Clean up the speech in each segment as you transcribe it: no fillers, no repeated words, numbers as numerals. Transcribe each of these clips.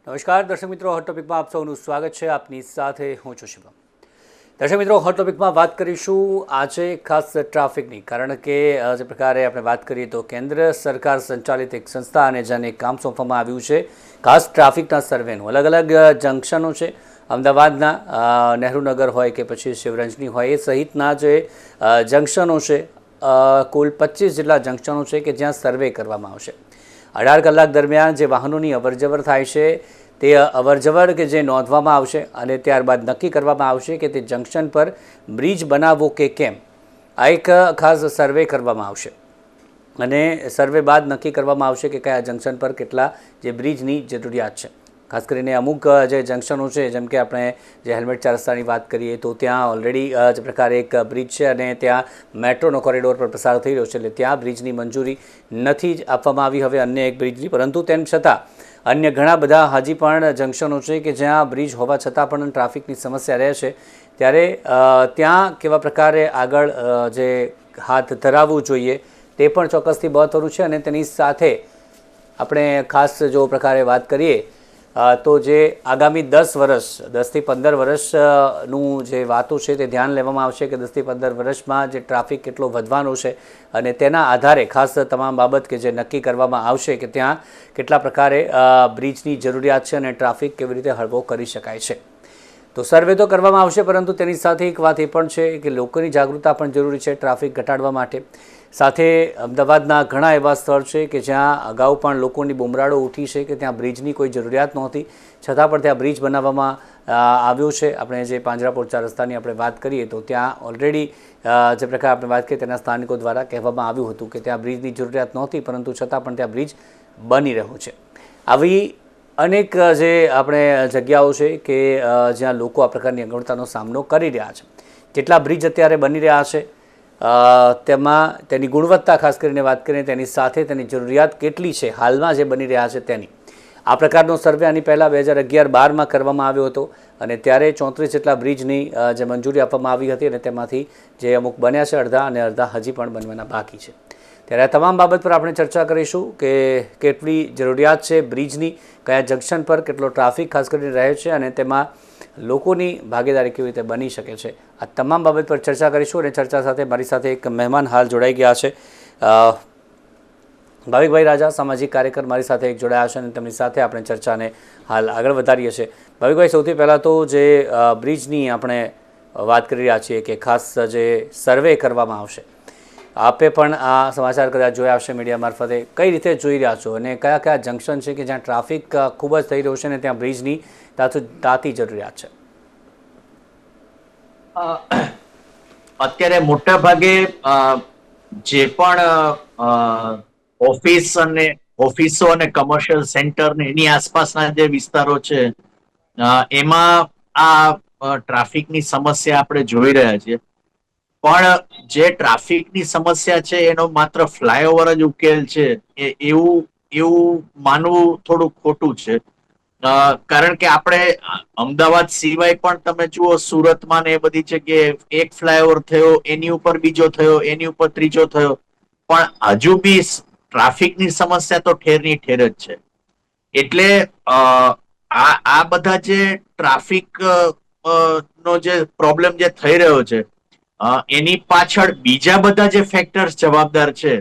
નમસ્કાર દર્શક મિત્રો, હોટ ટોપિકમાં આપ સૌનું સ્વાગત છે. આપની સાથે હું છું શિવમ. દર્શક મિત્રો, હોટ ટોપિકમાં વાત કરીશું આજે ખાસ ટ્રાફિકની, કારણ કે જે પ્રકારે આપણે વાત કરીએ તો કેન્દ્ર સરકાર સંચાલિત એક સંસ્થા અને જેને કામ સોંપવામાં આવ્યું છે ખાસ ટ્રાફિકના સર્વેનું. અલગ અલગ જંકશનો છે અમદાવાદના, નહેરુનગર હોય કે પછી શિવરંજની હોય, એ સહિતના જે જંકશનો છે, કુલ 25 જેટલા જંકશનો છે કે જ્યાં સર્વે કરવામાં આવશે. 18 કલાક દરમિયાન જે વાહનોની અવરજવર થાય છે તે અવરજવર કે જે નોંધવામાં આવશે અને ત્યારબાદ નક્કી કરવામાં આવશે કે તે જંકશન પર બ્રિજ બનાવવો કે કેમ. આ એક ખાસ સર્વે કરવામાં આવશે અને સર્વે બાદ નક્કી કરવામાં આવશે કે કયા જંકશન પર કેટલા જે બ્રિજની જરૂરિયાત છે. ખાસ કરીને અમુક જે જંકશનો છે, જેમ કે આપણે જે હેલ્મેટ 4 રસ્તાની વાત કરીએ તો ત્યાં ઓલરેડી જે પ્રકારે એક બ્રિજ છે અને ત્યાં મેટ્રોનો કોરિડોર પર પસાર થઈ રહ્યો છે, એટલે ત્યાં બ્રિજની મંજૂરી નથી જ આપવામાં આવી હવે અન્ય એક બ્રિજની. પરંતુ તેમ છતાં અન્ય ઘણા બધા હજી પણ જંકશનો છે કે જ્યાં બ્રિજ હોવા છતાં પણ ટ્રાફિકની સમસ્યા રહે છે. ત્યારે ત્યાં કેવા પ્રકારે આગળ જે હાથ ધરાવવું જોઈએ તે પણ ચોક્કસથી મહત્વનું છે. અને તેની સાથે આપણે ખાસ જો પ્રકારે વાત કરીએ તો જે આગામી 10 વર્ષ 10થી 15 વર્ષનું જે વાતો છે તે ધ્યાન લેવામાં આવશે કે 10થી 15 વર્ષમાં જે ટ્રાફિક કેટલો વધવાનો છે અને તેના આધારે ખાસ તમામ બાબત કે જે નક્કી કરવામાં આવશે કે ત્યાં કેટલા પ્રકારે બ્રિજની જરૂરિયાત છે અને ટ્રાફિક કેવી રીતે હળવો કરી શકાય છે. તો સર્વે તો કરવામાં આવશે, પરંતુ તેની સાથે એક વાત એ પણ છે કે લોકોની જાગૃતતા પણ જરૂરી છે ટ્રાફિક ઘટાડવા માટે. સાથે અમદાવાદના ઘણા એવા સ્થળ છે કે જ્યાં અગાઉ પણ લોકોની બુમરાળો ઉઠી છે કે ત્યાં બ્રિજની કોઈ જરૂરિયાત નહોતી, છતાં પણ ત્યાં બ્રિજ બનાવવામાં આવ્યો છે. આપણે જે પાંજરાપોળ 4 રસ્તાની આપણે વાત કરીએ તો ત્યાં ઓલરેડી જે પ્રકારે આપણે વાત કરીએ તેના સ્થાનિકો દ્વારા કહેવામાં આવ્યું હતું કે ત્યાં બ્રિજની જરૂરિયાત નહોતી, પરંતુ છતાં પણ ત્યાં બ્રિજ બની રહ્યો છે. આવી અનેક જે આપણે જગ્યાઓ છે કે જ્યાં લોકો આ પ્રકારની અગવડતાનો સામનો કરી રહ્યા છે. જેટલા બ્રિજ અત્યારે બની રહ્યા છે તેમાં તેની ગુણવત્તા ખાસ કરીને વાત કરીએ, તેની સાથે તેની જરૂરિયાત કેટલી છે હાલમાં જે બની રહ્યા છે તેની. આ પ્રકારનો સર્વે આની પહેલાં 2011-12માં કરવામાં આવ્યો હતો અને ત્યારે 34 જેટલા બ્રિજની જે મંજૂરી આપવામાં આવી હતી અને તેમાંથી જે અમુક બન્યા છે અડધા અને અડધા હજી પણ બનવાના બાકી છે. ત્યારે આ તમામ બાબત પર આપણે ચર્ચા કરીશું કે કેટલી જરૂરિયાત છે બ્રિજની, કયા જંકશન પર કેટલો ટ્રાફિક ખાસ કરીને રહે છે અને તેમાં લોકોની ભાગીદારી કેવી રીતે બની શકે છે. આ તમામ બાબત પર ચર્ચા કરીશું અને ચર્ચા સાથે મારી સાથે એક મહેમાન હાલ જોડાઈ ગયા છે. ભાવિકભાઈ રાજા, સામાજિક કાર્યકર, મારી સાથે એક જોડાયા છે અને તેમની સાથે આપણે ચર્ચાને હાલ આગળ વધારીએ છીએ. ભાવિકભાઈ, સૌથી પહેલાં તો જે બ્રિજની આપણે વાત કરી રહ્યા છીએ કે ખાસ જે સર્વે કરવામાં આવશે, આપે પણ આ સમાચાર કદાચ જોયા હશે મીડિયા મારફતે, કઈ રીતે જોઈ રહ્યા છો અને કયા કયા જંકશન છે કે જ્યાં ટ્રાફિક ખૂબ જ થઈ રહ્યો છે અને ત્યાં બ્રિજની તાતી જરૂરિયાત છે? અત્યારે મોટા ભાગે જે પણ ઓફિસો અને કમર્શિયલ સેન્ટર ને એની આસપાસના જે વિસ્તારો છે એમાં આ ટ્રાફિકની સમસ્યા આપણે જોઈ રહ્યા છીએ. પણ જે ટ્રાફિકની સમસ્યા છે એનો માત્ર ફ્લાયઓવર જ ઉકેલ છે એવું માનવું થોડું ખોટું છે. કારણ કે આપણે અમદાવાદ સિવાય પણ તમે જુઓ, સુરતમાં ને એ બધી જગ્યાએ એક ફ્લાયઓવર થયો, એની ઉપર બીજો થયો, એની ઉપર ત્રીજો થયો, પણ હજુ બી ટ્રાફિકની સમસ્યા તો ઠેરની ઠેર જ છે. એટલે આ બધા જે ટ્રાફિક નો જે પ્રોબ્લેમ જે થઈ રહ્યો છે એની પાછળ બીજા બધા જે ફેક્ટર્સ જવાબદાર છે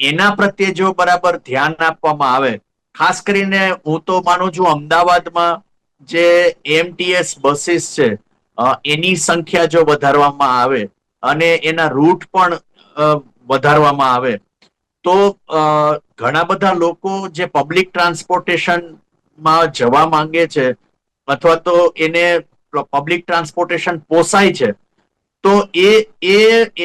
એના પ્રત્યે જો બરાબર ધ્યાન આપવામાં આવે, ખાસ કરીને હું તો માનું છું અમદાવાદમાં જે એમટીએસ બસીસ છે એની સંખ્યા જો વધારવામાં આવે અને એના રૂટ પણ વધારવામાં આવે તો ઘણા બધા લોકો જે પબ્લિક ટ્રાન્સપોર્ટેશનમાં જવા માંગે છે અથવા તો એને પબ્લિક ટ્રાન્સપોર્ટેશન પોસાય છે, તો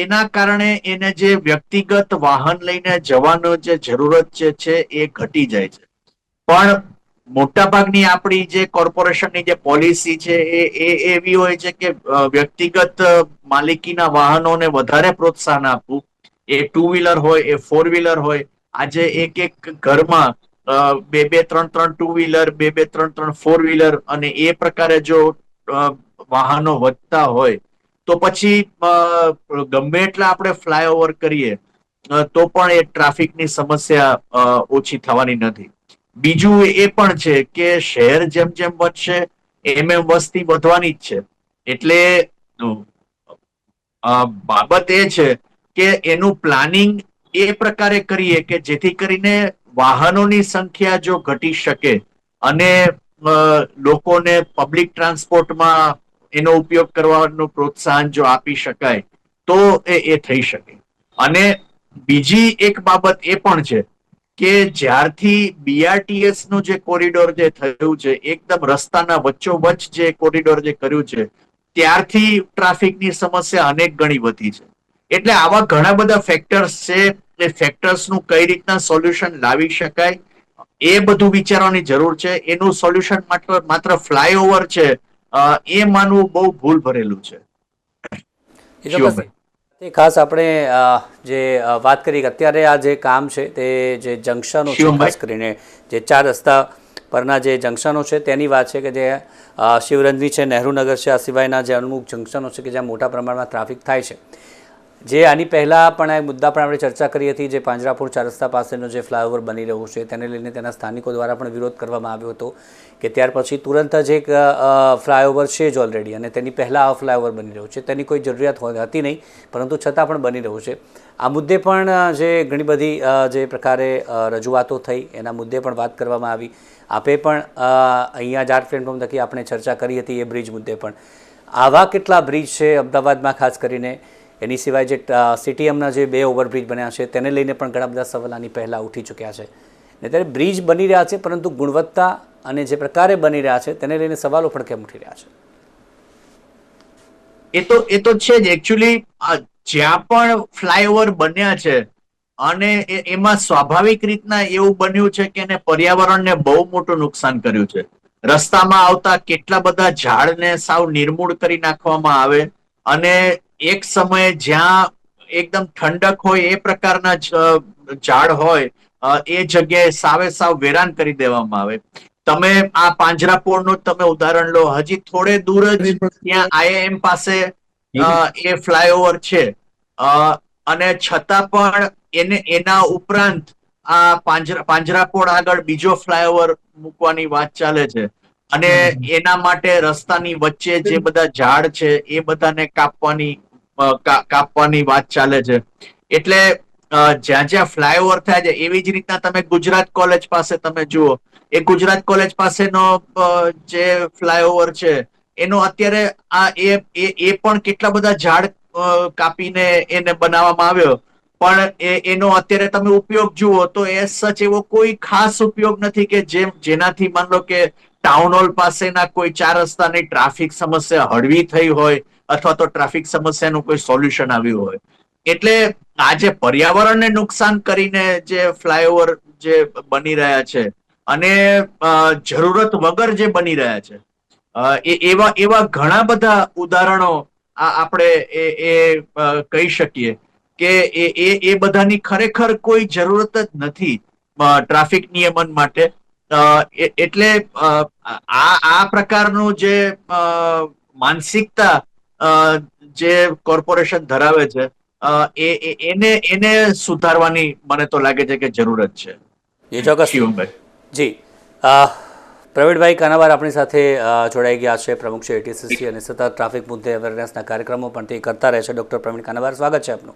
એના કારણે એને જે વ્યક્તિગત વાહન લઈને જવાનો જે જરૂરત છે એ ઘટી જાય છે. પણ મોટાભાગની આપણી જે કોર્પોરેશનની જે પોલિસી છે એ એવી હોય છે કે વ્યક્તિગત માલિકીના વાહનોને વધારે પ્રોત્સાહન આપવું. એ 2 વ્હીલર હોય, એ 4 વ્હીલર હોય. આજે એક ઘરમાં 2-3 2 વ્હીલર, 2-3 4 વ્હીલર અને એ પ્રકારે જો વાહનો વધતા હોય તો પછી ગમે એટલા આપણે ફ્લાયઓવર કરીએ તો પણ એ ટ્રાફિકની સમસ્યા ઓછી થવાની નથી. બીજું એ પણ છે કે શહેર જેમ જેમ વધશે એમ એમ વસ્તી વધવાની જ છે. એટલે બાબત એ છે કે એનું પ્લાનિંગ એ પ્રકારે કરીએ કે જેથી કરીને વાહનોની સંખ્યા જો ઘટી શકે અને લોકોને પબ્લિક ટ્રાન્સપોર્ટમાં એનો ઉપયોગ કરવાનું પ્રોત્સાહન જો આપી શકાય તો એ થઈ શકે. અને બીજી એક બાબત એ પણ છે કે જ્યારથી BRTS નું જે કોરિડોર જે થયું છે, એકદમ રસ્તાના વચ્ચોવચ્ચ જે કોરિડોર જે કર્યું છે, ત્યારથી ટ્રાફિકની સમસ્યા અનેક ગણી વધી છે. એટલે આવા ઘણા બધા ફેક્ટર્સ છે. એ ફેક્ટર્સ નું કઈ રીતના સોલ્યુશન લાવી શકાય એ બધું વિચારવાની જરૂર છે. એનું સોલ્યુશન માત્ર ફ્લાયઓવર છે એ માનવું બહુ ભૂલ ભરેલું છે. એ ચોક્કસ શિવમભાઈ. તે ખાસ આપણે જે વાત કરી કે અત્યારે આ જે કામ છે તે જે જંકશનો છે, ખાસ શિવમભાઈ. કરીને જે 4 રસ્તા પરના જે જંકશનો છે તેની વાત છે કે જે શિવરંજની છે, નહેરુનગર છે, આ સિવાયના જે અમુક જંકશનો છે કે જ્યાં મોટા પ્રમાણમાં ટ્રાફિક થાય છે. જે આની પહેલાં પણ એક મુદ્દા પણ આપણે ચર્ચા કરી હતી, જે પાંજરાપોળ 4 રસ્તા પાસેનો જે ફ્લાયઓવર બની રહ્યું છે તેને લઈને તેના સ્થાનિકો દ્વારા પણ વિરોધ કરવામાં આવ્યો હતો કે ત્યાર પછી તુરંત જ એક ફ્લાયઓવર છે જ ઓલરેડી અને તેની પહેલાં આ ફ્લાયઓવર બની રહ્યું છે, તેની કોઈ જરૂરિયાત હતી નહીં, પરંતુ છતાં પણ બની રહ્યું છે. આ મુદ્દે પણ જે ઘણી બધી જે પ્રકારે રજૂઆતો થઈ એના મુદ્દે પણ વાત કરવામાં આવી. આપે પણ અહીંયા જ આર્ટ પ્લેટફોર્મ થકી આપણે ચર્ચા કરી હતી એ બ્રિજ મુદ્દે પણ. આવા કેટલા બ્રિજ છે અમદાવાદમાં ખાસ કરીને, એની સિવાય જે CTMના જે 2 ઓવરબ્રિજ બન્યા છે તેને લઈને પણ ઘણા બધા સવાલ આની પહેલાં ઉઠી ચૂક્યા છે. ને ત્યારે બ્રિજ બની રહ્યા છે પરંતુ ગુણવત્તા અને જે પ્રકારે બની રહ્યા છે તેને લઈને સવાલો પણ કેમ ઉઠી રહ્યા છે? એ તો છે જ. એકચ્યુઅલી જ્યાં પણ ફ્લાયઓવર બન્યા છે અને એમાં સ્વાભાવિક રીતના એવું બન્યું છે કે એને પર્યાવરણને બહુ મોટું નુકસાન કર્યું છે. રસ્તામાં આવતા કેટલા બધા ઝાડને સાવ નિર્મૂળ કરી નાખવામાં આવે અને એક સમયે જ્યાં એકદમ ઠંડક હોય એ પ્રકારના ઝાડ હોય એ જગ્યાએ સાવ વેરાન કરી દેવામાં આવે. તમે આ પાંજરાપોળનું તમે ઉદાહરણ લો, હજી થોડે દૂર જ ત્યાં IIM પાસે એ ફ્લાયઓવર છે અને છતાં પણ એના ઉપરાંત આ પાંજરાપોળ આગળ બીજો ફ્લાયઓવર મૂકવાની વાત ચાલે છે અને એના માટે રસ્તાની વચ્ચે જે બધા ઝાડ છે એ બધાને કાપવાની વાત ચાલે છે. એટલે જ્યાં જ્યાં ફ્લાયઓવર થાય છે એવી જ રીતના તમે ગુજરાત કોલેજ પાસે તમે જુઓ, એ ગુજરાત કોલેજ પાસેનો જે ફ્લાયઓવર છે એનો અત્યારે એ પણ કેટલા બધા ઝાડ કાપીને એને બનાવવામાં આવ્યો, પણ એનો અત્યારે તમે ઉપયોગ જુઓ તો એ સચ એવો કોઈ ખાસ ઉપયોગ નથી કે જેનાથી માન લો કે ટાઉન હોલ પાસેના કોઈ 4 રસ્તાની ટ્રાફિક સમસ્યા હળવી થઈ હોય અથવા તો ટ્રાફિક સમસ્યાનું કોઈ સોલ્યુશન આવ્યું હોય. એટલે આજે પર્યાવરણને નુકસાન કરીને જે ફ્લાયઓવર જે બની રહ્યા છે અને જરૂરત વગર જે બની રહ્યા છે એવા ઘણા બધા ઉદાહરણો આપણે કહી શકીએ કે એ બધાની ખરેખર કોઈ જરૂરત જ નથી ટ્રાફિક નિયમન માટે. એટલે આ પ્રકારનું જે માનસિકતા જે કોર્પોરેશન ધરાવે છે એને સુધારવાની મને તો લાગે છે કે જરૂરત છે. એ ચોક્કસથી. શિવમભાઈ. જી, પ્રવીણભાઈ કાનાવાર આપણી સાથે જોડાઈ ગયા છે, પ્રમુખ છે ATCC અને સતત ટ્રાફિક મુદ્દે અવેરનેસના કાર્યક્રમો પણ તે કરતા રહે છે. ડૉક્ટર પ્રવીણ કાનાવાર, સ્વાગત છે આપનું.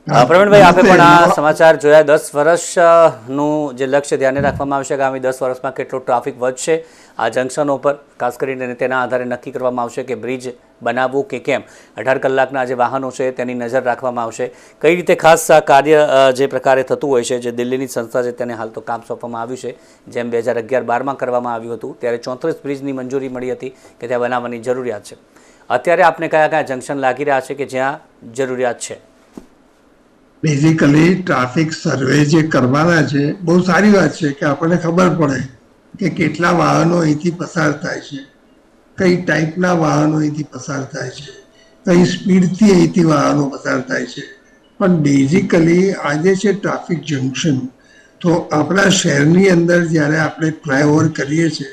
પ્રવીણભાઈ, આપે પણ આ સમાચાર જોયા. 10 વર્ષનું જે લક્ષ્ય ધ્યાને રાખવામાં આવશે કે આગામી 10 વર્ષમાં કેટલો ટ્રાફિક વધશે આ જંકશનો પર, ખાસ કરીને તેના આધારે નક્કી કરવામાં આવશે કે બ્રિજ બનાવવું કે કેમ. 18 કલાકના જે વાહનો છે તેની નજર રાખવામાં આવશે. કઈ રીતે ખાસ આ કાર્ય જે પ્રકારે થતું હોય છે, જે દિલ્હીની સંસ્થા છે તેને હાલ તો કામ સોંપવામાં આવ્યું છે, જેમ 2011-12માં કરવામાં આવ્યું હતું ત્યારે 34 બ્રિજની મંજૂરી મળી હતી કે ત્યાં બનાવવાની જરૂરિયાત છે. અત્યારે આપને કયા કયા જંકશન લાગી રહ્યા છે કે જ્યાં જરૂરિયાત છે? બેઝિકલી ટ્રાફિક સર્વે જે કરવાના છે બહુ સારી વાત છે કે આપણને ખબર પડે કે કેટલા વાહનો અહીંથી પસાર થાય છે, કઈ ટાઈપના વાહનો અહીંથી પસાર થાય છે, કઈ સ્પીડથી અહીંથી વાહનો પસાર થાય છે. પણ બેઝિકલી આજે છે ટ્રાફિક જંકશન, તો આપણા શહેરની અંદર જ્યારે આપણે ફ્લાયઓવર કરીએ છીએ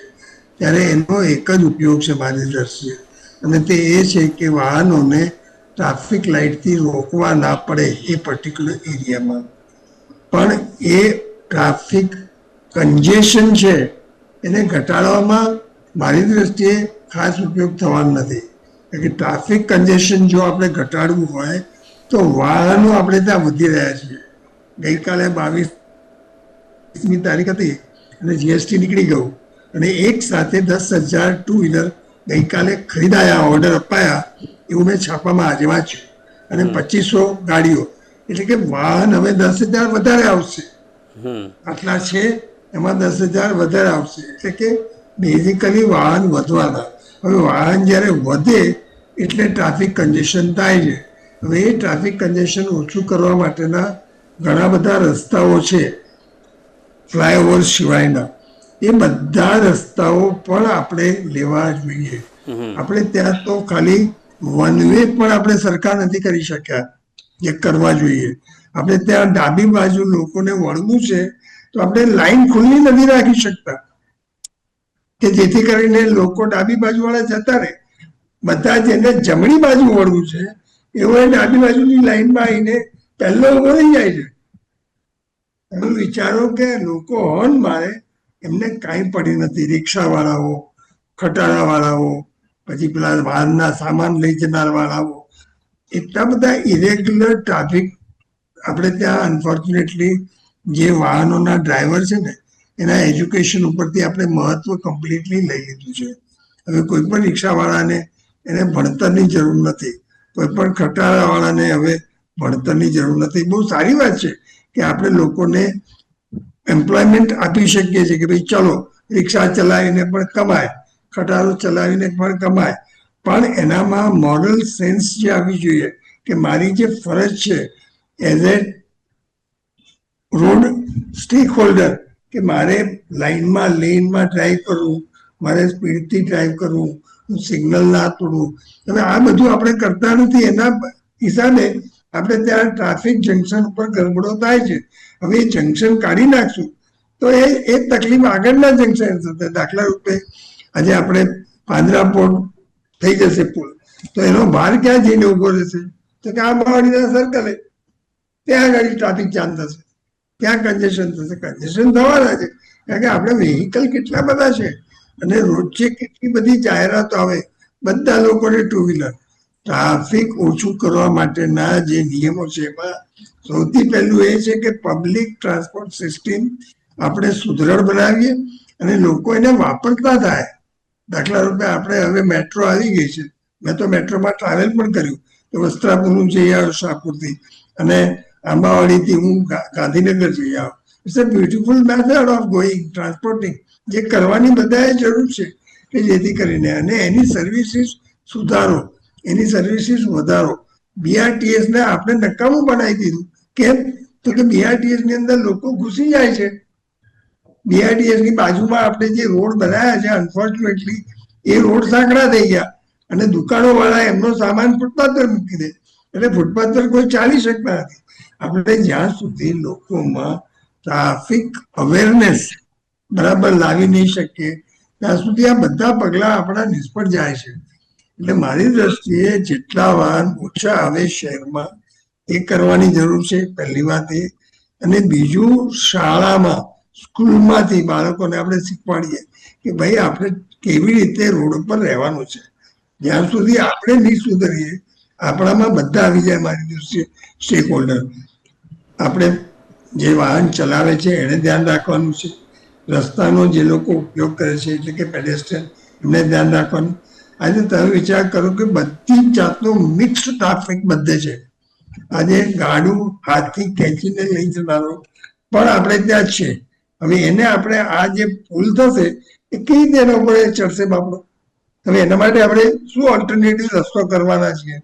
ત્યારે એનો એક જ ઉપયોગ છે મારી દ્રષ્ટિએ, અને તે એ છે કે વાહનોને ટ્રાફિક લાઇટથી રોકવા ના પડે એ પર્ટિક્યુલર એરિયામાં. પણ એ ટ્રાફિક કન્જેશન છે એને ઘટાડવામાં મારી દ્રષ્ટિએ ખાસ ઉપયોગ થવાનો નથી. કારણ કે ટ્રાફિક કન્જેશન જો આપણે ઘટાડવું હોય તો વાહનો આપણે ત્યાં વધી રહ્યા છીએ. ગઈકાલે 22મી તારીખ હતી અને જીએસટી નીકળી ગયું અને એક સાથે 10,000 ટુ વ્હીલર ગઈકાલે ખરીદાયા, ઓર્ડર અપાયા એવું મેં છાપામાં આજે વાંચ્યું. અને 2500 ગાડીઓ, એટલે કે વાહન હવે 10,000 વધારે આવશે. આટલા છે એમાં 10,000 વધારે આવશે, એટલે કે બેઝિકલી વાહન વધવાના. હવે વાહન જ્યારે વધે એટલે ટ્રાફિક કન્જેશન થાય છે. હવે એ ટ્રાફિક કન્જેશન ઓછું કરવા માટેના ઘણા બધા રસ્તાઓ છે ફ્લાયઓવર સિવાયના. એ બધા રસ્તાઓ પણ આપણે લેવા જોઈએ. આપણે ત્યાં તો ખાલી વન વે પણ આપણે સરકાર નથી કરી શક્યા જે કરવા જોઈએ. આપણે ત્યાં ડાબી બાજુ લોકોને વળવું છે તો આપણે લાઈન ખુલ્લી નથી રાખી શકતા કે જેથી કરીને લોકો ડાબી બાજુ વાળા જતા રહે. બધા જેને જમણી બાજુ વળવું છે એવો ડાબી બાજુની લાઈનમાં આવીને પહેલો ઉભો રહી જાય છે. એવું વિચારો કે લોકો હોર્ન મારે એમને કાંઈ પડી નથી. રિક્ષાવાળાઓ, ખટારાવાળાઓ, પછી પેલા વાહનના સામાન લઈ જનાર વાળાઓ, એટલા બધા ઇરેગ્યુલર ટ્રાફિક આપણે ત્યાં અનફોર્ચ્યુનેટલી જે વાહનોના ડ્રાઈવર છે ને એના એજ્યુકેશન ઉપરથી આપણે મહત્વ કમ્પ્લીટલી લઈ લીધું છે. હવે કોઈ પણ રિક્ષાવાળાને એને ભણતરની જરૂર નથી, કોઈ પણ ખટારાવાળાને હવે ભણતરની જરૂર નથી. બહુ સારી વાત છે કે આપણે લોકોને એમ્પ્લોયમેન્ટ આપી શકીએ છીએ કે ભાઈ ચલો રિક્ષા ચલાવીને પણ કમાય, ખટારો ચલાવીને પણ કમાય, પણ એનામાં મોરલ સેન્સ જે આવવી જોઈએ કે મારી જે ફરજ છે as a road stack holder કે મારે લાઇનમાં લેનમાં ડ્રાઈવ કરવું, મારે સ્પીડથી ડ્રાઈવ કરવું, હું સિગ્નલ ના તોડવું. હવે આ બધું આપણે કરતા નથી. એના હિસાબે આપણે ત્યાં ટ્રાફિક જંકશન ઉપર ગરબડો થાય છે. હવે એ જંકશન કાઢી નાખશું તો એ તકલીફ આગળના જંકશન થશે. દાખલા રૂપે આજે આપણે પાંદરા પોર્ટ થઈ જશે પુલ, તો એનો ભાર ક્યાં જઈને ઉભો રહેશે? તો કે આંબાવાડીના સર્કલે ત્યાં આગળ ટ્રાફિક જામ થશે, ત્યાં કન્જેશન થશે. કન્જેશન થવાના છે કારણ કે આપણે વેહિકલ કેટલા બધા છે અને રોજે કેટલી બધી જાહેરાતો આવે, બધા લોકોને ટુ વ્હીલર. ટ્રાફિક ઓછું કરવા માટેના જે નિયમો છે એમાં સૌથી પહેલું એ છે કે પબ્લિક ટ્રાન્સપોર્ટ સિસ્ટમ આપણે સુદૃઢ બનાવીએ અને લોકો એને વાપરતા થાય. દાખલા રૂપે આપણે હવે મેટ્રો આવી ગઈ છે. મેં તો મેટ્રોમાં ટ્રાવેલ પણ કર્યું. તો વસ્ત્રાપુર હું જઈ આવ્યો શાહપુરથી અને આંબાવાડીથી હું ગાંધીનગર જઈ આવ્યો. It's a beautiful method of going transporting, જે કરવાની બધાએ જરૂર છે કે જેથી કરીને અને એની સર્વિસીસ સુધારો, એની સર્વિસીસ વધારો. બીઆરટીએસને આપણે નકામું બનાવી દીધું. કેમ? તો કે બીઆરટીએસ ની અંદર લોકો ઘૂસી જાય છે. બીઆરટીએસ ની બાજુમાં આપણે જે રોડ બનાવ્યા છે અનફોર્ચ્યુનેટલી એ રોડ સાંકડા થઈ ગયા અને દુકાનો વાળા એમનો સામાન ફૂટપાથ પર મૂકી દે એટલે ફૂટપાથ પર કોઈ ચાલી શકતા નથી. આપણે જ્યાં સુધી લોકોમાં ટ્રાફિક અવેરનેસ બરાબર લાવી નહીં શકીએ ત્યાં સુધી આ બધા પગલા આપણા નિષ્ફળ જાય છે. એટલે મારી દ્રષ્ટિએ જેટલા વાહન ઓછા આવે શહેરમાં એ કરવાની જરૂર છે, પહેલી વાત એ. અને બીજું, શાળામાં સ્કૂલમાંથી બાળકોને આપણે શીખવાડીએ કે ભાઈ આપણે કેવી રીતે રોડ ઉપર રહેવાનું છે. જ્યાં સુધી આપણે નહીં સુધરીએ આપણામાં બધા આવી જાય મારી દ્રષ્ટિએ સ્ટેક હોલ્ડર. આપણે જે વાહન ચલાવે છે એને ધ્યાન રાખવાનું છે, રસ્તાનો જે લોકો ઉપયોગ કરે છે એટલે કે પેડેસ્ટ્રિયન એમને ધ્યાન રાખવાનું. આજે તમે વિચાર કરો કે બધી જ જાતનો મિક્સ ટ્રાફિક બધે છે. આજે ગાડું હાથથી ખેંચીને લઈ જનારો પણ આપણે ત્યાં જ છે. હવે એને આપણે આ જે પુલ થશે એ કઈ રીતે એના ઉપર ચડશે બાપડો? હવે એના માટે આપણે શું ઓલ્ટરનેટિવ રસ્તો કરવાના છીએ?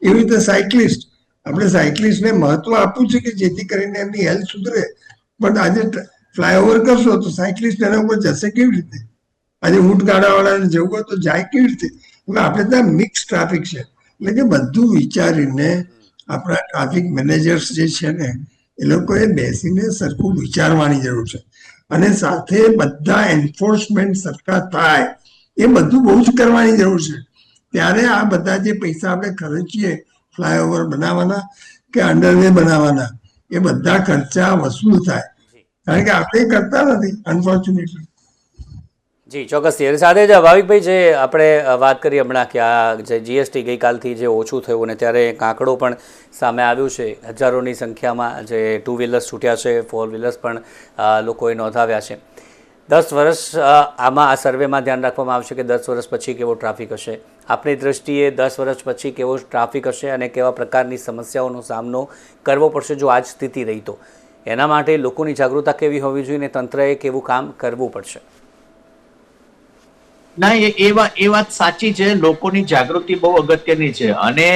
એવી રીતે સાયકલિસ્ટ, આપણે સાયકલિસ્ટને મહત્વ આપવું છે કે જેથી કરીને એમની હેલ્થ સુધરે. પણ આજે ફ્લાયઓવર કરશો તો સાયકલિસ્ટ એના ઉપર જશે કેવી રીતે? આજે ઊંટ ગાડાવાળાને જવું હોય તો જાય કેવી રીતે? હવે આપણે ત્યાં મિક્સ ટ્રાફિક છે. એટલે કે બધું વિચારીને આપણા ટ્રાફિક મેનેજર્સ જે છે ને એ લોકોએ બેસીને સરખું વિચારવાની જરૂર છે અને સાથે બધા એન્ફોર્સમેન્ટ સરખા થાય એ બધું બહુ જ કરવાની જરૂર છે. ત્યારે આ બધા જે પૈસા આપણે ખર્ચીએ ફ્લાયઓવર બનાવવાના કે અંડરવે બનાવવાના એ બધા ખર્ચા વસૂલ થાય. કારણ કે આપણે કરતા નથી અનફોર્ચ્યુનેટલી. જી ચોક્કસથી. એની સાથે જ ભાવિકભાઈ, જે આપણે વાત કરી હમણાં કે આ જે જીએસટી ગઈકાલથી જે ઓછું થયું અને ત્યારે એક આંકડો પણ સામે આવ્યું છે, હજારોની સંખ્યામાં જે 2 વ્હીલર્સ છૂટ્યા છે, 4 વ્હીલર્સ પણ લોકોએ નોંધાવ્યા છે. 10 વર્ષ આમાં આ સર્વેમાં ધ્યાન રાખવામાં આવશે કે 10 વર્ષ પછી કેવો ટ્રાફિક હશે. આપની દ્રષ્ટિએ 10 વર્ષ પછી કેવો ટ્રાફિક હશે અને કેવા પ્રકારની સમસ્યાઓનો સામનો કરવો પડશે જો આ જ સ્થિતિ રહી તો? એના માટે લોકોની જાગૃતતા કેવી હોવી જોઈએ અને તંત્રએ કેવું કામ કરવું પડશે? ના, એ વાત સાચી છે. લોકોની જાગૃતિ બહુ અગત્યની છે અને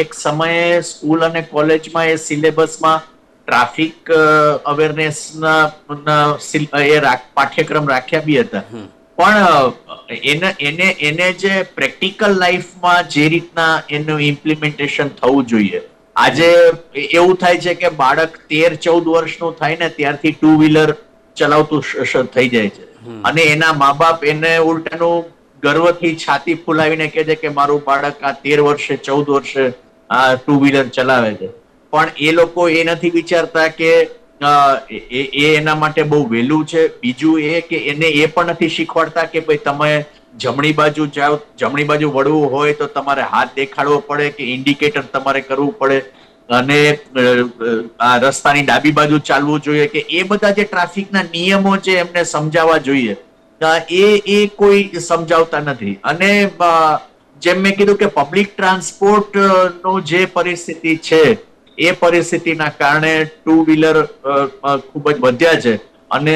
એક સમયે સ્કૂલ અને કોલેજમાં એ સિલેબસમાં ટ્રાફિક અવેરનેસના પાઠ્યક્રમ રાખ્યા બી હતા, પણ એને જે પ્રેક્ટિકલ લાઈફમાં જે રીતના એનું ઇમ્પ્લિમેન્ટેશન થવું જોઈએ, આજે એવું થાય છે કે બાળક 13-14 વર્ષનું થાય ને ત્યારથી 2 વ્હીલર ચલાવતું થઈ જાય છે અને એના મા બાપ એને ઉલટાનું ગર્વથી છાતી ફૂલાવીને કહે છે કે મારું બાળક આ 13 વર્ષે 14 વર્ષે આ 2 વ્હીલર ચલાવે છે. પણ એ લોકો એ નથી વિચારતા કે એના માટે બહુ વહેલું છે. બીજું એ કે એને એ પણ નથી શીખવાડતા કે ભાઈ તમે જમણી બાજુ જાઓ, જમણી બાજુ વળવું હોય તો તમારે હાથ દેખાડવો પડે કે ઇન્ડિકેટર તમારે કરવું પડે અને આ રસ્તાની ડાબી બાજુ ચાલવું જોઈએ, કે એ બધા જે ટ્રાફિકના નિયમો છે એમને સમજાવવા જોઈએ, એ કોઈ સમજાવતા નથી. અને જેમ મેં કીધું કે પબ્લિક ટ્રાન્સપોર્ટ નો જે પરિસ્થિતિ છે એ પરિસ્થિતિના કારણે 2 વ્હીલર ખૂબ જ વધ્યા છે અને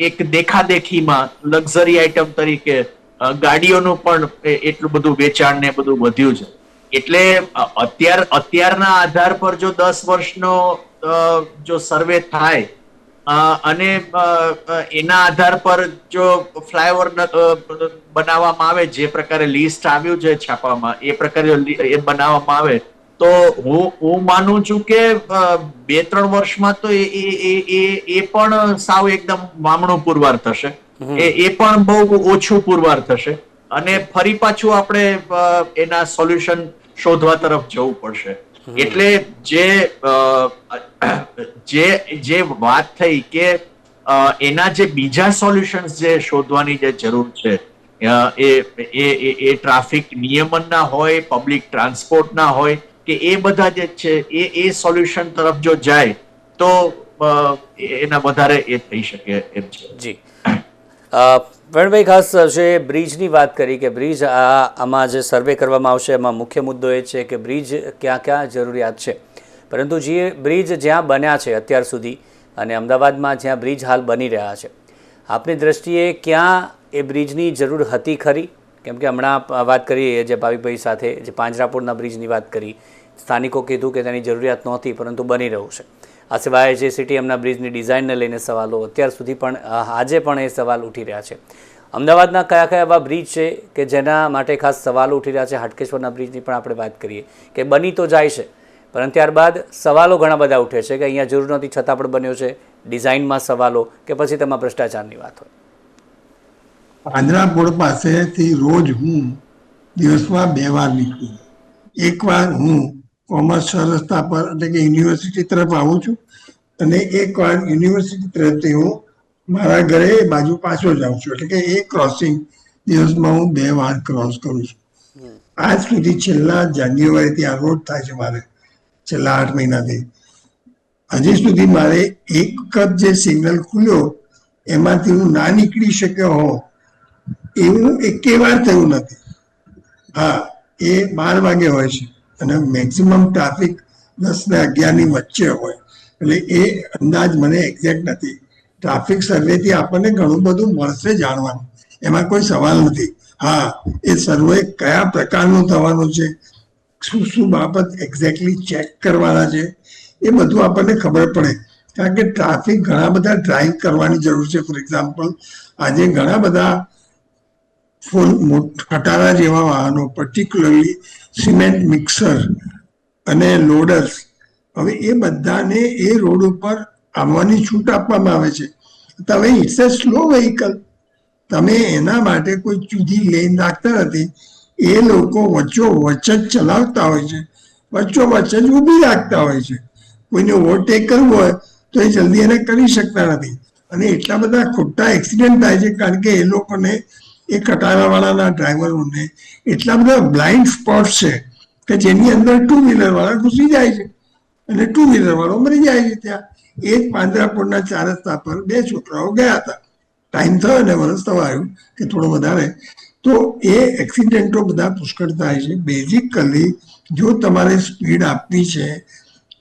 એક દેખાદેખીમાં લક્ઝરી આઇટમ તરીકે ગાડીઓનું પણ એટલું બધું વેચાણ ને બધું વધ્યું છે. એટલે અત્યારના આધાર પર જો 10 વર્ષનો જો સર્વે થાય અને એના આધાર પર જો ફ્લાયઓવર બનાવવામાં આવે, જે પ્રકારે લિસ્ટ આવ્યું છે છાપવામાં, એ પ્રકારે એ બનાવવામાં આવે તો હું માનું છું કે 2-3 વર્ષમાં તો એ પણ સાવ એકદમ વામણું પુરવાર થશે, એ પણ બહુ ઓછું પુરવાર થશે અને ફરી પાછું આપણે એના સોલ્યુશન શોધવા તરફ જવું પડશે. એટલે જે વાત થઈ કે એના જે બીજા સોલ્યુશન્સ જે શોધવાની જે જરૂર છે, એ ટ્રાફિક નિયમનના હોય, પબ્લિક ટ્રાન્સપોર્ટના હોય, કે એ બધા જે છે એ સોલ્યુશન તરફ જો જાય તો એના વધારે એ થઈ શકે એમ છે. જી પ્રવીણભાઈ, ખાસ જે બ્રિજની વાત કરી કે બ્રિજ આમાં જે સર્વે કરવામાં આવશે એમાં મુખ્ય મુદ્દો એ છે કે બ્રિજ ક્યાં ક્યાં જરૂરિયાત છે, પરંતુ જે બ્રિજ જ્યાં બન્યા છે અત્યાર સુધી અને અમદાવાદમાં જ્યાં બ્રિજ હાલ બની રહ્યા છે, આપની દ્રષ્ટિએ ક્યાં એ બ્રિજની જરૂર હતી ખરી? કેમ કે હમણાં વાત કરી જે ભાવિકભાઈ સાથે જે પાંજરાપોળના બ્રિજની વાત કરી, સ્થાનિકો કીધું કે તેની જરૂરિયાત નહોતી પરંતુ બની રહ્યું છે. આ સિવાય જે સીટીએમના બ્રિજની ડિઝાઇનને લઈને સવાલો અત્યાર સુધી પણ આજે પણ એ સવાલ ઉઠી રહ્યા છે. અમદાવાદના કયા કયા એવા બ્રિજ છે કે જેના માટે ખાસ સવાલો ઉઠી રહ્યા છે? હાટકેશ્વરના બ્રિજની પણ આપણે વાત કરીએ કે બની તો જાય છે, પરંતુ ત્યારબાદ સવાલો ઘણા બધા ઉઠે છે કે અહીંયા જરૂર નથી છતાં પણ બન્યો છે, ડિઝાઇનમાં સવાલો કે પછી તેમાં ભ્રષ્ટાચારની વાત હોય. પાંજરાપોળ પાસેથી રોજ હું દિવસમાં 2 વાર નીકળું. એકવાર હું કોમર્શિયલ રસ્તા પર એટલે કે યુનિવર્સિટી તરફ આવું છું અને એકવાર યુનિવર્સિટી તરફથી હું મારા ઘરે બાજુ પાછો જાઉં છું. એટલે કે એ ક્રોસિંગ દિવસમાં હું 2 વાર ક્રોસ કરું છું. આજ સુધી છેલ્લા જાન્યુઆરીથી આ રોજ થાય છે મારે, છેલ્લા 8 મહિનાથી હજી સુધી મારે એક વખત જે સિગ્નલ ખુલ્યો એમાંથી હું ના નીકળી શક્યો હોઉં એવું એકે વાર થયું નથી. હા, એ 12 વાગે હોય છે અને મેક્સિમમ ટ્રાફિક 10 ને 11 ની વચ્ચે હોય, એટલે એ અંદાજ મને એક્ઝેક્ટ નથી. ટ્રાફિક સર્વેથી આપણને ઘણું બધું મળશે જાણવાનું, એમાં કોઈ સવાલ નથી. હા, એ સર્વે કયા પ્રકારનું થવાનું છે, શું શું બાબત એક્ઝેક્ટલી ચેક કરવાના છે, એ બધું આપણને ખબર પડે. કારણ કે ટ્રાફિક ઘણા બધા ડ્રાઈવ કરવાની જરૂર છે. ફોર એક્ઝામ્પલ, આજે ઘણા બધા ખટારા જેવા વાહનો, પર્ટિક્યુલરલી સિમેન્ટ મિક્સર અને લોડર્સ, હવે એ બધાને એ રોડ ઉપર આવવાની છૂટ આપવામાં આવે છે. તમે ઇટ્સ એ સ્લો વ્હીકલ, તમે એના માટે કોઈ જુદી લેન રાખતા નથી. એ લોકો વચ્ચોવચ્ચ જ ચલાવતા હોય છે, વચ્ચોવચ્ચ જ ઊભી રાખતા હોય છે. કોઈને ઓવરટેક કરવું હોય તો એ જલ્દી એને કરી શકતા નથી. અને એટલા બધા ખોટા એક્સિડન્ટ થાય છે કારણ કે એ લોકોને એ કટારાવાળાના ડ્રાઈવરોને એટલા બધા બ્લાઇન્ડ સ્પોટ છે કે જેની અંદર ટુ વ્હીલર વાળા ઘૂસી જાય છે અને ટુ વ્હીલર વાળો મરી જાય છે ત્યાં. એ જ પાંજરાપોળના 4 રસ્તા પર 2 છોકરાઓ ગયા હતા. ટાઈમ થયો અને વરસ થવા આવ્યું કે થોડો વધારે. તો એ એક્સિડન્ટો બધા પુષ્કળ થાય છે. બેઝિકલી જો તમારે સ્પીડ આપવી છે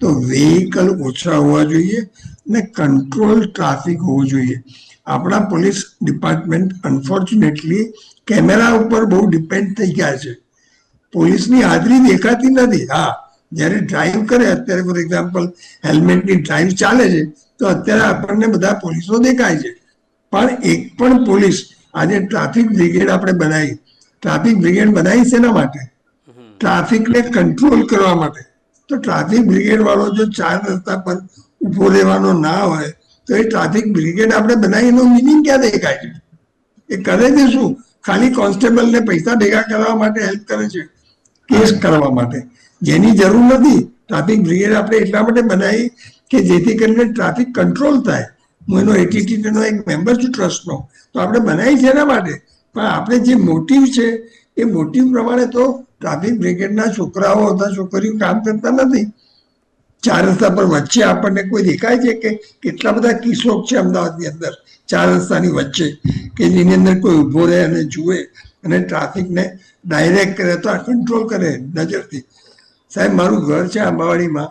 તો વેહિકલ ઓછા હોવા જોઈએ ને કંટ્રોલ ટ્રાફિક હોવું જોઈએ. આપણા પોલીસ ડિપાર્ટમેન્ટ અનફોર્ચ્યુનેટલી કેમેરા ઉપર બહુ ડિપેન્ડ થઈ ગયા છે. પોલીસની હાજરી દેખાતી નથી. હા, જ્યારે ડ્રાઈવ કરે, અત્યારે ફોર એક્ઝામ્પલ હેલ્મેટની ડ્રાઈવ ચાલે છે તો અત્યારે આપણને બધા પોલીસો દેખાય છે, પણ એક પણ પોલીસ આજે ટ્રાફિક બ્રિગેડ આપણે બનાવી. ટ્રાફિક બ્રિગેડ બનાવી શેના માટે? ટ્રાફિકને કંટ્રોલ કરવા માટે. તો ટ્રાફિક બ્રિગેડ વાળો જો 4 રસ્તા પર ઉભો રહેવાનો ના હોય તો એ ટ્રાફિક બ્રિગેડ આપણે બનાવી એનો મિનિંગ ક્યાં દેખાય છે? એ કરે છે શું? ખાલી કોન્સ્ટેબલને પૈસા ભેગા કરવા માટે હેલ્પ કરે છે, કેસ કરવા માટે, જેની જરૂર નથી. ટ્રાફિક બ્રિગેડ આપણે એટલા માટે બનાવી કે જેથી કરીને ટ્રાફિક કંટ્રોલ થાય. હું એનો એટીટીનો એક મેમ્બર છું ટ્રસ્ટનો. તો આપણે બનાવી છે એના માટે, પણ આપણે જે મોટિવ છે એ મોટિવ પ્રમાણે તો ટ્રાફિક બ્રિગેડના છોકરાઓ અથવા છોકરીઓ કામ કરતા નથી. 4 રસ્તા પર વચ્ચે આપણને કોઈ દેખાય છે કે કેટલા બધા કિસ્સો છે અમદાવાદની અંદર 4 રસ્તાની વચ્ચે કે જેની અંદર કોઈ ઊભો રહે અને જુએ અને ટ્રાફિકને ડાયરેક્ટ કરે તો આ કંટ્રોલ કરે નજરથી. સાહેબ, મારું ઘર છે આંબાવાડીમાં,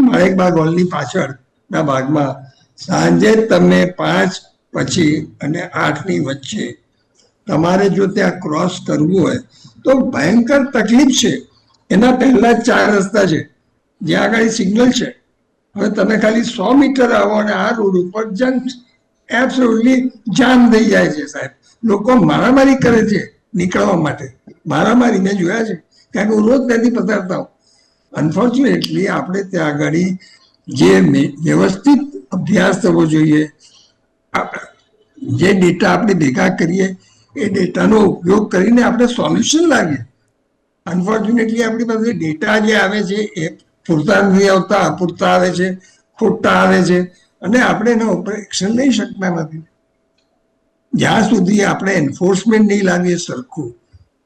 માણેકબાગ હોલની પાછળના ભાગમાં. સાંજે તમે 5 પછી અને 8ની વચ્ચે તમારે જો ત્યાં ક્રોસ કરવું હોય તો ભયંકર તકલીફ છે. એના પહેલા 4 રસ્તા છે જ્યાં આગળ સિગ્નલ છે. હવે તમે ખાલી 100 મીટર આવો અને આ રોડ ઉપર એબ્સોલ્યુટલી જામ થઈ જાય છે સાહેબ. લોકો મારામારી કરે છે નીકળવા માટે. મારામારી મેં જોયા છે કારણ કે હું રોજ ત્યાંથી પસાર થાઉં. અનફોર્ચ્યુનેટલી આપણે ત્યાં આગળ જે વ્યવસ્થિત અભ્યાસ થવો જોઈએ, જે ડેટા આપણે ભેગા કરીએ એ ડેટાનો ઉપયોગ કરીને આપણે સોલ્યુશન લાવીએ. અનફોર્ચ્યુનેટલી આપણી પાસે ડેટા જે આવે છે એ પૂરતા નથી આવતા, અપૂરતા આવે છે, ખોટા આવે છે અને આપણે એના ઉપર એક્શન લઈ શકતા નથી. જ્યાં સુધી આપણે એન્ફોર્સમેન્ટ નહીં લાવીએ સરખું,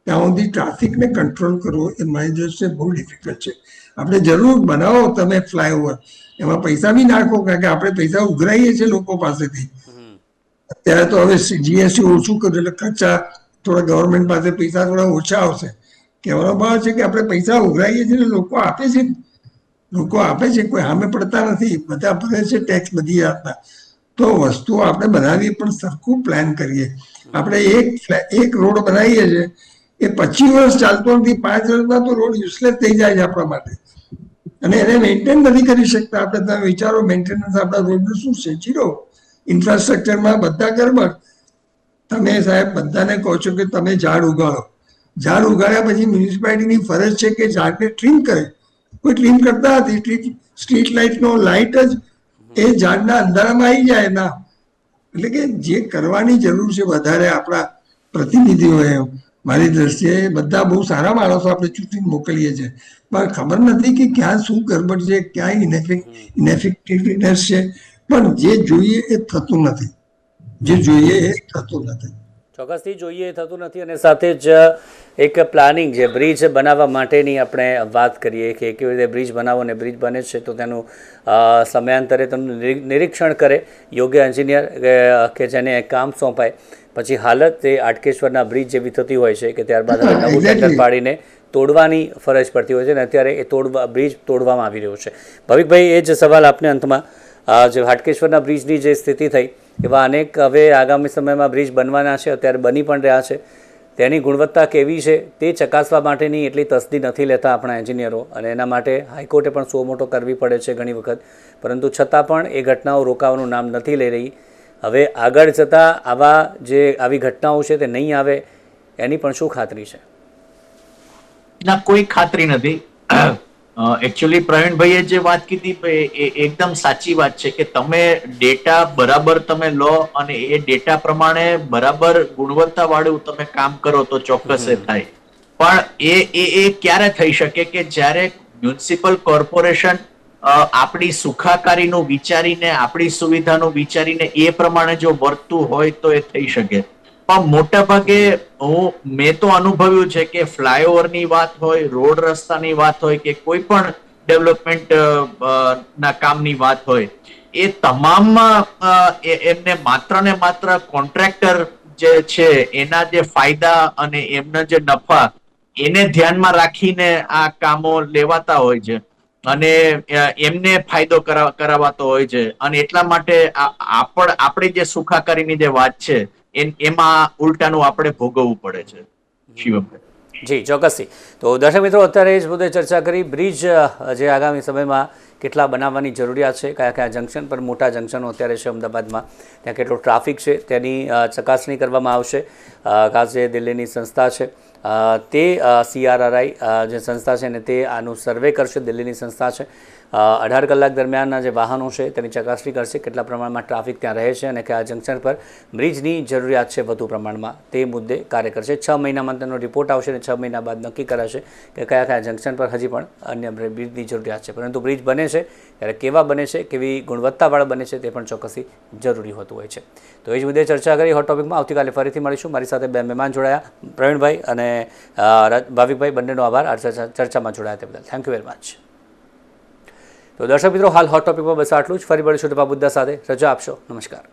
ત્યાં સુધી ટ્રાફિકને કંટ્રોલ કરવો એ મારી દ્રષ્ટિએ બહુ ડિફિકલ્ટ છે. આપણે જરૂર બનાવો તમે ફ્લાયઓવર, એમાં પૈસા બી નાખો કારણ કે આપણે પૈસા ઉઘરાઈએ છીએ લોકો પાસેથી. અત્યારે તો હવે જીએસટી ઓછું કર્યું એટલે ખર્ચા થોડા ગવર્મેન્ટ પાસે પૈસા થોડા ઓછા આવશે. કહેવાનો ભાવ છે કે આપણે પૈસા ઉઘરાઈએ છીએ લોકો આપે છે. લોકો આપે છે, કોઈ સામે પડતા નથી, બધા ભરે છે ટેક્સ બધી જાતના. તો વસ્તુઓ આપણે બનાવીએ પણ સરખું પ્લાન કરીએ. આપણે એક રોડ બનાવીએ છીએ એ 25 વર્ષ ચાલતો નથી, 5 વર્ષમાં તો રોડ યુઝલેસ થઈ જાય છે આપણા માટે અને એને મેન્ટેન નથી કરી શકતા આપણે. તમે વિચારો, મેન્ટેનન્સ આપણા રોડનું શું છે? 0. ઇન્ફ્રાસ્ટ્રક્ચરમાં બધા ગરબડ. તમે સાહેબ બધાને કહો છો કે તમે ઝાડ ઉગાડો. ઝાડ ઉગાડ્યા પછી મ્યુનિસિપાલિટીની ફરજ છે કે ઝાડને ટ્રીમ કરે. કોઈ ટ્રીમ કરતા નથી. સ્ટ્રીટ લાઇટનો લાઇટ જ એ ઝાડના અંધારામાં આવી જાય ના. એટલે કે જે કરવાની જરૂર છે વધારે આપણા પ્રતિનિધિઓએ, મારી દ્રષ્ટિએ બધા બહુ સારા માણસો આપણે ચૂંટીને મોકલીએ છીએ, પણ ખબર નથી કે ક્યાં શું ગરબડ છે, ક્યાં ઇનેફેક્ટિવનેસ છે. પણ જે જોઈએ એ થતું નથી. જે જોઈએ એ થતું નથી. ચોક્કસથી જોઈએ એ થતું નથી. અને સાથે જ એક પ્લાનિંગ, જે બ્રિજ બનાવવા માટેની આપણે વાત કરીએ કે કેવી રીતે બ્રિજ બનાવો અને બ્રિજ બને છે તો તેનું સમયાંતરે તેનું નિરીક્ષણ કરે યોગ્ય એન્જિનિયર કે જેને કામ સોંપાય. પછી હાલત એ હાટકેશ્વરના બ્રિજ જેવી થતી હોય છે કે ત્યારબાદ હવે નવું ટેન્ડર પાડીને તોડવાની ફરજ પડતી હોય છે અને અત્યારે એ બ્રિજ તોડવામાં આવી રહ્યો છે. ભવિકભાઈ, એ જ સવાલ આપને અંતમાં, જે હાટકેશ્વરના બ્રિજની જે સ્થિતિ થઈ, એવા અનેક હવે આગામી સમયમાં બ્રિજ બનવાના છે, અત્યારે બની પણ રહ્યા છે. તેની ગુણવત્તા કેવી છે તે ચકાસવા માટેની એટલી તસદી નથી લેતા આપણા એન્જિનિયરો અને એના માટે હાઈકોર્ટે પણ સો મોટો કરવી પડે છે ઘણી વખત. પરંતુ છતાં પણ એ ઘટનાઓ રોકાવાનું નામ નથી લઈ રહી. હવે આગળ જતાં આવી ઘટનાઓ છે તે નહીં આવે એની પણ શું ખાતરી છે? ના, કોઈ ખાતરી નથી. એકચ્યુઅલી પ્રવીણભાઈએ જે વાત કીધી એ એકદમ સાચી વાત છે કે તમે ડેટા બરાબર તમે લો અને એ ડેટા પ્રમાણે બરાબર ગુણવત્તા વાળું તમે કામ કરો તો ચોક્કસ એ થાય. પણ એ ક્યારે થઈ શકે કે જ્યારે મ્યુનિસિપલ કોર્પોરેશન આપણી સુખાકારીનું વિચારીને, આપણી સુવિધાનું વિચારીને એ પ્રમાણે જો વર્તતું હોય તો એ થઈ શકે. પણ મોટા ભાગે મેં તો અનુભવ્યું છે કે ફ્લાયઓવરની વાત હોય, રોડ રસ્તાની વાત હોય કે કોઈ પણ ડેવલપમેન્ટ ના કામની વાત હોય, એ તમામમાં એમને માત્ર ને માત્ર કોન્ટ્રાક્ટર જે છે એના જે ફાયદા અને એમના જે નફા એને ધ્યાનમાં રાખીને આ કામો લેવાતા હોય છે અને એમને ફાયદો કરાવાતો હોય છે. અને એટલા માટે આપણી જે સુખાકારીની જે વાત છે એમાં ઉલટાનું આપણે ભોગવવું પડે છે. શિવમભાઈ. જી ચોક્કસથી. તો દર્શક મિત્રો, અત્યારે જ મુદ્દે ચર્ચા કરી બ્રિજ જે આગામી સમયમાં કેટલા બનાવવાની જરૂરિયાત છે, કયા કયા જંકશન પર, મોટા જંકશનો અત્યારે છે અમદાવાદમાં, ત્યાં કેટલો ટ્રાફિક છે તેની ચકાસણી કરવામાં આવશે. ખાસ જે દિલ્હીની સંસ્થા છે તે CRRI જે સંસ્થા છે ને તે આનું સર્વે કરશે. દિલ્હીની સંસ્થા છે 18 કલાક દરમિયાનના જે વાહનો છે તેની ચકાસણી કરશે, કેટલા પ્રમાણમાં ટ્રાફિક ત્યાં રહે છે અને કયા જંકશન પર બ્રિજની જરૂરિયાત છે વધુ પ્રમાણમાં તે મુદ્દે કાર્ય કરશે. 6 મહિનામાં તેનો રિપોર્ટ આવશે અને 6 મહિના બાદ નક્કી કરાશે કે કયા કયા જંકશન પર હજી પણ અન્ય બ્રિજની જરૂરિયાત છે. પરંતુ બ્રિજ બને છે ત્યારે કેવા બને છે, કેવી ગુણવત્તાવાળા બને છે તે પણ ચોક્કસથી જરૂરી હોતું હોય છે. તો એ જ મુદ્દે ચર્ચા કરી હોટ ટોપિકમાં. આવતીકાલે ફરીથી મળીશું. મારી સાથે 2 મહેમાન જોડાયા, પ્રવીણભાઈ અને ભાવિકભાઈ, બંનેનો આભાર આ ચર્ચામાં જોડાયા તે બદલ. Thank you very much. તો દર્શક મિત્રો, હાલ હોટ ટોપિકમાં બસ આટલું જ. ફરી મળીશું નવા મુદ્દા સાથે. રજા આપશો. નમસ્કાર.